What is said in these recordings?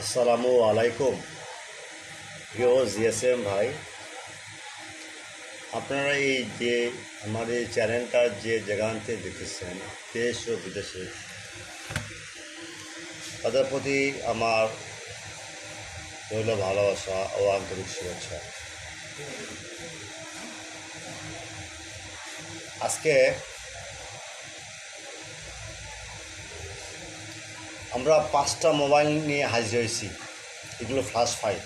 আসসালামু আলাইকুম প্রিয় জিএসএম ভাই, আপনারা এই যে আমাদের চ্যানেলটা যে যেখান থেকে দেখেছেন দেশ ও বিদেশে, তাদের প্রতি আমার রইল ভালোবাসা ও আন্তরিক শুভেচ্ছা। আজকে আমরা 5টা মোবাইল নিয়ে হাজির হয়েছি। এগুলো ফ্ল্যাশ ফাইল।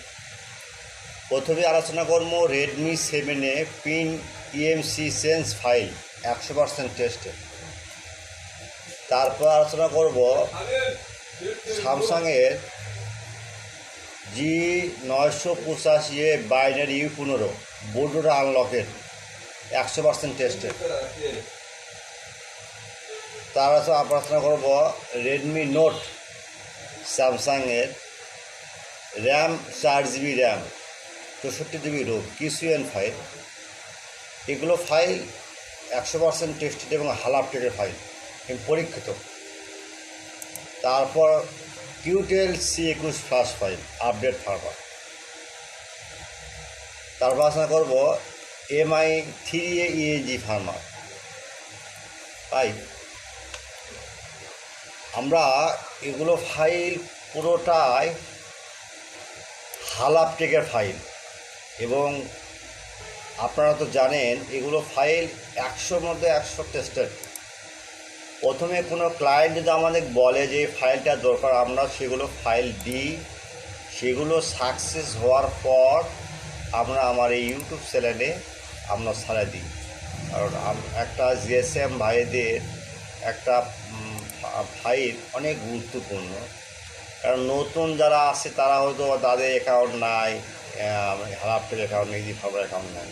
প্রথমে আলোচনা করবো Redmi 7 pin EMC sense file 100% টেস্টে। তারপর আলোচনা করব স্যামসাংয়ের G985F বাইনারি U15 বুটলোডার আনলকের 100% টেস্টে। তার আলোচনা করব রেডমি নোট স্যামসাংয়ের RAM 4GB RAM 64GB ROM কিউএন ফাইল। এগুলো ফাইল 100% টেস্টেড এবং হালাপটেকের ফাইল পরীক্ষিত। তারপর কিউটেল C21 flash file update firmware. তারপর আলোচনা করব MI3A EAG ফার্মার। তাই আমরা এগুলো ফাইল পুরোটাই হালাপটেকের ফাইল, এবং আপনারা তো জানেন এগুলো ফাইল 100-র মধ্যে 100 টেস্টেড। প্রথমে কোনো ক্লায়েন্ট যদি আমাদের বলে যে ফাইলটা দরকার, আমরা সেগুলো ফাইল দিই। সেগুলো সাকসেস হওয়ার পর আমরা আমার এই ইউটিউব চ্যানেলে আমরা ছাড়া দিই। কারণ একটা জিএসএম ভাইদের একটা ফাইল অনেক গুরুত্বপূর্ণ। কারণ নতুন যারা আছে তারা হয়তো তাদের অ্যাকাউন্ট নাই, হালাপটের অ্যাকাউন্ট নেই, ফার্মার অ্যাকাউন্ট নাই,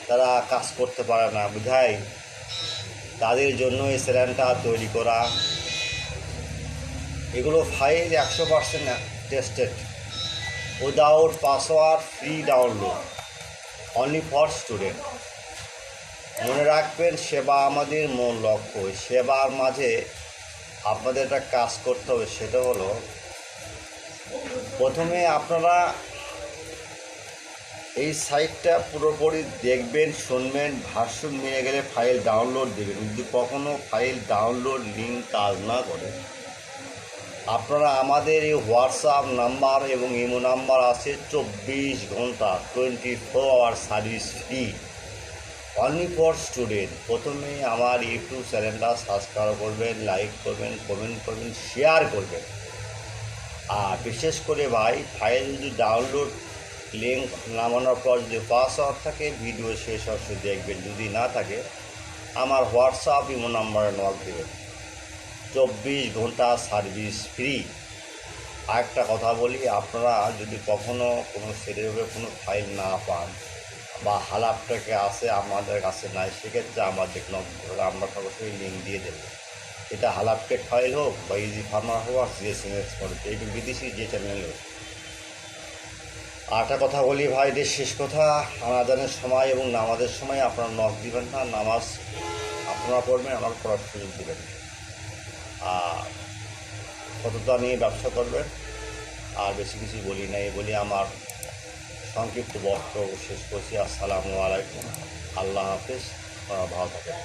তারা কাজ করতে পারে না, বুঝাই তাদের জন্য এই চ্যানেলটা তৈরি করা। এগুলো file 100% tested, without password, free download, only for student. মনে রাখবেন, সেবা আমাদের মূল লক্ষ্য। সেবার মাঝে আপনাদের একটা কাজ করতে হবে, সেটা হলো প্রথমে আপনারা এই সাইটটা পুরোপুরি দেখবেন, শুনবেন, ভার্সন মিলে গেলে ফাইল ডাউনলোড দেবেন। যদি কখনও ফাইল ডাউনলোড লিঙ্ক কাজ না করে, আপনারা আমাদের এই হোয়াটসঅ্যাপ নাম্বার এবং ইমো নাম্বার আছে, 24 ঘন্টা 24 hour service free, only for student. প্রথমে আমার ইউটিউব চ্যানেলটা সাবস্ক্রাইব করবেন, লাইক করবেন, কমেন্ট করবেন, শেয়ার করবেন। আর বিশেষ করে ভাই, ফাইল যদি ডাউনলোড লিঙ্ক নামানোর পর যদি পাসওয়ার্ড থাকে, ভিডিও শেষ অবশ্যই দেখবেন। যদি না থাকে, আমার হোয়াটসঅ্যাপ ইমো নাম্বারে নক দেবেন। 24 ঘন্টা সার্ভিস ফ্রি। আরেকটা কথা বলি, আপনারা যদি কখনও কোনো সেভাবে কোনো ফাইল না পান বা হালাপটাকে আসে আমাদের কাছে নাই, সেক্ষেত্রে আমাদের নক করে আমরা সরাসরি লিঙ্ক দিয়ে দেবো। এটা হালাপটেক ফাইল হোক বা ইজি ফার্মার হোক আর জিএসএম এক্সপার্ট, এইটু বিদেশি যে চ্যানেল হোক। আরেকটা কথা বলি ভাই, শেষ কথা, আজানের সময় এবং নামাজের সময় আপনারা নক দিবেন না। নামাজ আপনারা পড়বেন, আমার পড়ার সুযোগ দেবেন। আর সততা নিয়ে ব্যবসা করবেন। আর বেশি কিছু বলি নাই, বলি আমার সংক্ষিপ্ত বক্তব্য শেষ করছি। আসসালামু আলাইকুম, আল্লাহ হাফেজ, ভালো থাকেন।